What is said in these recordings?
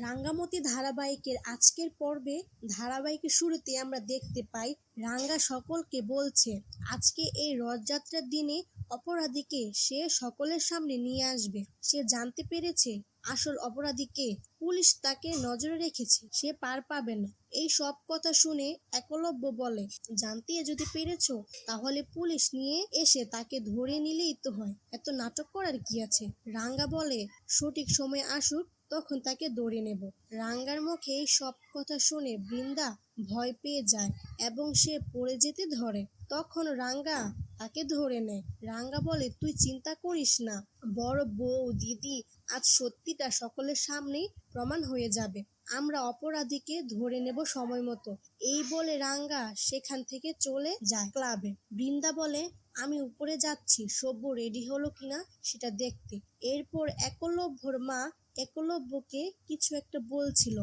রাঙ্গামতি ধারাবাহিকের আজকের পর্বে ধারাবাহিকের শুরুতে আমরা দেখতে পাই রাঙ্গা সকলকে বলছে আজকে এই রথযাত্রার দিনে অপরাধীকে সে সকলের সামনে নিয়ে আসবে। সে জানতে পেরেছে আসল অপরাধীকে, পুলিশ তাকে নজরে রেখেছে, সে পার পাবে না। এই সব কথা শুনে একলব্য বলে, জানতে যদি পেরেছো তাহলে পুলিশ নিয়ে এসে তাকে ধরে নিলেই তো হয়, এত নাটক করার কি আছে। রাঙ্গা বলে সঠিক সময় আসুক তখন তাকে ধরে নেব। রাঙ্গার মুখে এই সব কথা শুনে বৃন্দা ভয় পেয়ে যায় এবং সে পড়ে যেতে ধরে। তখন রাঙ্গা তাকে ধরে নেয়। রাঙ্গা বলে তুই চিন্তা করিস না, বড় বউ দিদি, আজ সত্যিটা সকলের সামনেই প্রমাণ হয়ে যাবে। আমরা অপরাধীকে ধরে নেব সময় মতো। এই বলে রাঙ্গা সেখান থেকে চলে যায় ক্লাবে। বৃন্দা বলে আমি উপরে যাচ্ছি সব্য রেডি হলো কিনা সেটা দেখতে। এরপর একলব্যর মা একলব্যকে কিছু একটা বলছিল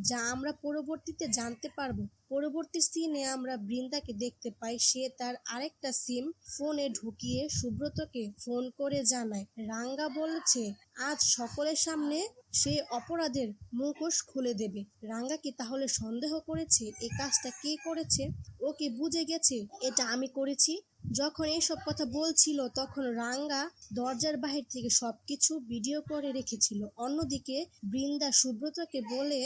যা আমরা পরবর্তীতে জানতে পারবো। পরবর্তী সিনে আমরা বৃন্দাকে দেখতে পাই সে তার আরেকটা সিম ফোনে ঢুকিয়ে সুব্রতকে ফোন করে জানায় রাঙ্গা বলেছে আজ সকলের সামনে সে অপরাধের মুখোশ খুলে দেবে। রাঙ্গা কি তাহলে সন্দেহ করেছে এই কাজটা কে করেছে? ও কি বুঝে গেছে এটা আমি করেছি? যখন এইসব কথা বলছিল তখন রাঙ্গা দরজার বাহির থেকে সবকিছু ভিডিও করে রেখেছিল। অন্যদিকে বৃন্দা সুব্রতকে বলে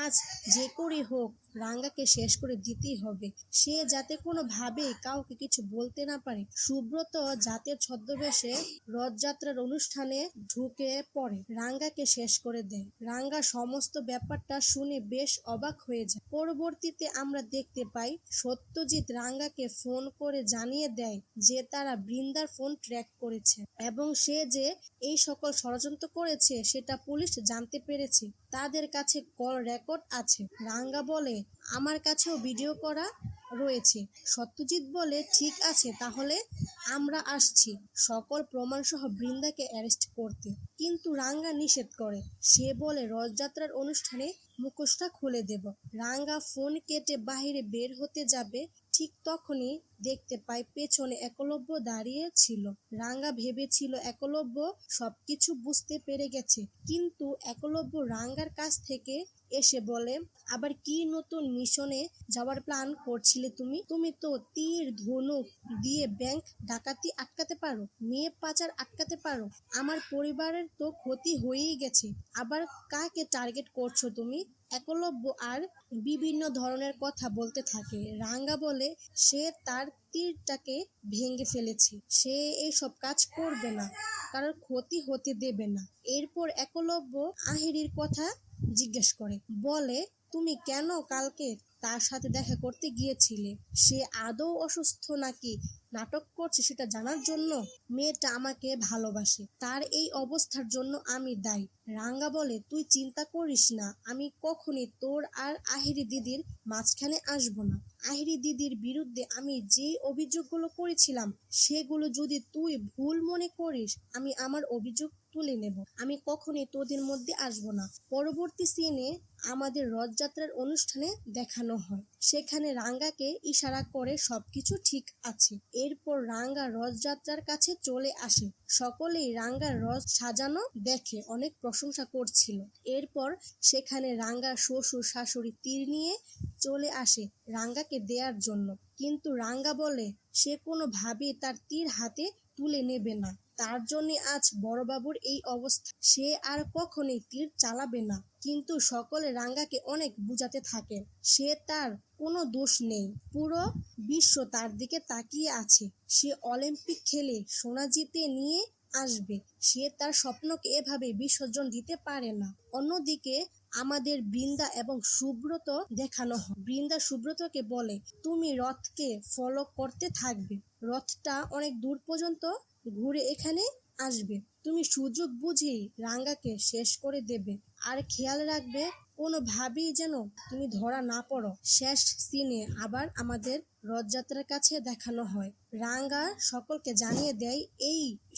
আজ যে করে হোক রাঙ্গাকে শেষ করে দিতেই হবে, সে যাতে কোনোভাবেই কাউকে কিছু বলতে না পারে। সুব্রত জাতের ছদ্মবেশে রথযাত্রার অনুষ্ঠানে ঢুকে পড়ে, রাঙ্গাকে শেষ করে দেয়। রাঙ্গা সমস্ত ব্যাপারটা শুনে বেশ অবাক হয়ে যায়। পরবর্তীতে আমরা দেখতে পাই সত্যজিৎ রাঙ্গাকে ফোন করে জানিয়ে দেয় যে তারা বৃন্দার ফোন ট্র্যাক করেছে এবং সে যে এই সকল ষড়যন্ত্র করেছে সেটা পুলিশ জানতে পেরেছে। তাদের কাছে কল রেকর্ড আছে। রাঙ্গা বলে আমার কাছেও ভিডিও করা রয়েছে। সত্যজিৎ বলে ঠিক আছে, তাহলে আমরা আসছি সকল প্রমাণ সহ বৃন্দাকে অ্যারেস্ট করতে। কিন্তু রাঙ্গা নিষেধ করে, সে বলে রথযাত্রার অনুষ্ঠানে মুখোশটা খুলে দেব। রাঙ্গা ফোন কেটে বাইরে বের হতে যাবে, ঠিক তখনই দেখতে পাই পেছনে একলব্য দাঁড়িয়ে ছিল। রাঙ্গা ভেবেছিল একলব্য সবকিছু বুঝতে পেরে গেছে, কিন্তু একলব্য রাঙ্গার কাছ থেকে এসে বলে আবার কি নতুন মিশনে যাওয়ার প্ল্যান করছিলে তুমি? তুমি তো তীর ধনুক দিয়ে ব্যাংক ডাকাতি আটকাতে পারো, মেয়ে পাচার আটকাতে পারো, আমার পরিবারের তো ক্ষতি হয়েই গেছে, আবার কাকে টার্গেট করছো তুমি? একলব্য আর বিভিন্ন ধরনের কথা বলতে থাকে। রাঙ্গা বলে সে তার তীরটাকে ভেঙে ফেলেছে, সে এইসব কাজ করবে না, কারোর ক্ষতি হতে দেবে না। এরপর একলব্য আহিরির কথা জিজ্ঞেস করে, বলে তুমি কেন কালকে তার সাথে দেখা করতে গিয়েছিলে? সে আদৌ অসুস্থ নাকি নাটক করছে সেটা জানার জন্য? মেয়েটা আমাকে ভালোবাসে, তার এই অবস্থার জন্য আমি দায়ী। রাঙ্গা বলে তুই চিন্তা করিস না, আমি কখনই তোর আর আহিরি দিদির মাঝখানে আসবো না। আহিরি দিদির বিরুদ্ধে আমি যে অভিযোগগুলো করেছিলাম সেগুলো যদি তুই ভুল মনে করিস আমি আমার অভিযোগ তুলে নেব, আমি কখনই তোদের মধ্যে আসবো না। পরবর্তী সিনে আমাদের রথযাত্রার অনুষ্ঠানে দেখানো হয়, সেখানে রাঙ্গাকে ইশারা করে সবকিছু ঠিক আছে। এরপর রাঙ্গা রথযাত্রার কাছে চলে আসে, সকলেই রাঙ্গার রথ সাজানো দেখে অনেক প্রশংসা করছিল। এরপর সেখানে রাঙ্গার শ্বশুর শাশুড়ি তীর নিয়ে চলে আসে রাঙ্গাকে দেওয়ার জন্য, কিন্তু রাঙ্গা বলে সে কোনোভাবেই তার তীর হাতে তুলে নেবে না, তার জন্য আজ বড়বাবুর এই অবস্থা, সে আর কখনোই তীর চালাবে না। কিন্তু সকলে রাঙ্গাকে অনেক বুঝাতে থাকে সে তার কোনো দোষ নেই, পুরো বিশ্ব তার দিকে তাকিয়ে আছে, সে অলিম্পিক খেলে সোনা জিতে নিয়ে আসবে, সে তার স্বপ্নকে এভাবে বিসর্জন দিতে পারে না। অন্যদিকে আমাদের বৃন্দা এবং সুব্রত দেখানো হয়। বৃন্দা সুব্রতকে বলে তুমি রথকে ফলো করতে থাকবে, রথটা অনেক দূর পর্যন্ত ঘুরে এখানে আসবে, তুমি সুযোগ বুঝেই রাঙ্গাকে শেষ করে দেবে, আর খেয়াল রাখবে কোনোভাবেই যেন তুমি ধরা না পড়ো। শেষ সিনে আবার আমাদের রথযাত্রার কাছে দেখানো হয় রাঙ্গা সকলকে জানিয়ে দেয়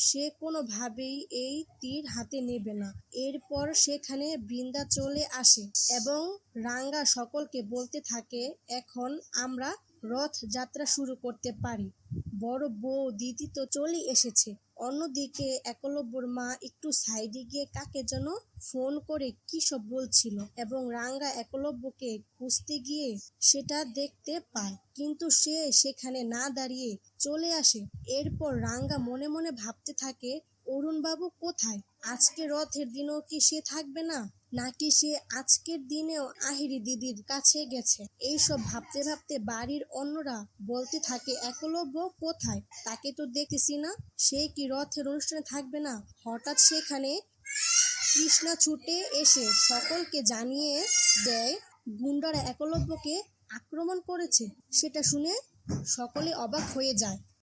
সে কোনোভাবেই এই তীর হাতে নেবে না। এরপর সেখানে বৃন্দা চলে আসে এবং রাঙ্গা সকলকে বলতে থাকে এখন আমরা রথ যাত্রা শুরু করতে পারি, বড় বউ দিদি তো চলে এসেছে, অন্যদিকে একলব্যর মা একটু সাইডে গিয়ে কাকে যেন ফোন করে কি সব বলছিল এবং রাঙ্গা একলব্যকে খুঁজতে গিয়ে সেটা দেখতে পায়, কিন্তু সে সেখানে না দাঁড়িয়ে চলে আসে। এরপর রাঙ্গা মনে মনে ভাবতে থাকে, অরুণবাবু কোথায়? আজকে রথের দিনেও কি সে থাকবে না, নাকি সে আজকের দিনেও আহিরি দিদির কাছে গেছে? এইসব ভাবতে ভাবতে বাড়ির অন্যরা বলতে থাকে, একলব্য কোথায়? তাকে তো দেখতেছি না, সে কি রথের অনুষ্ঠানে থাকবে না? হঠাৎ সেখানে কৃষ্ণা ছুটে এসে সকলকে জানিয়ে দেয় গুন্ডারা একলব্যকে আক্রমণ করেছে। সেটা শুনে সকলে অবাক হয়ে যায়।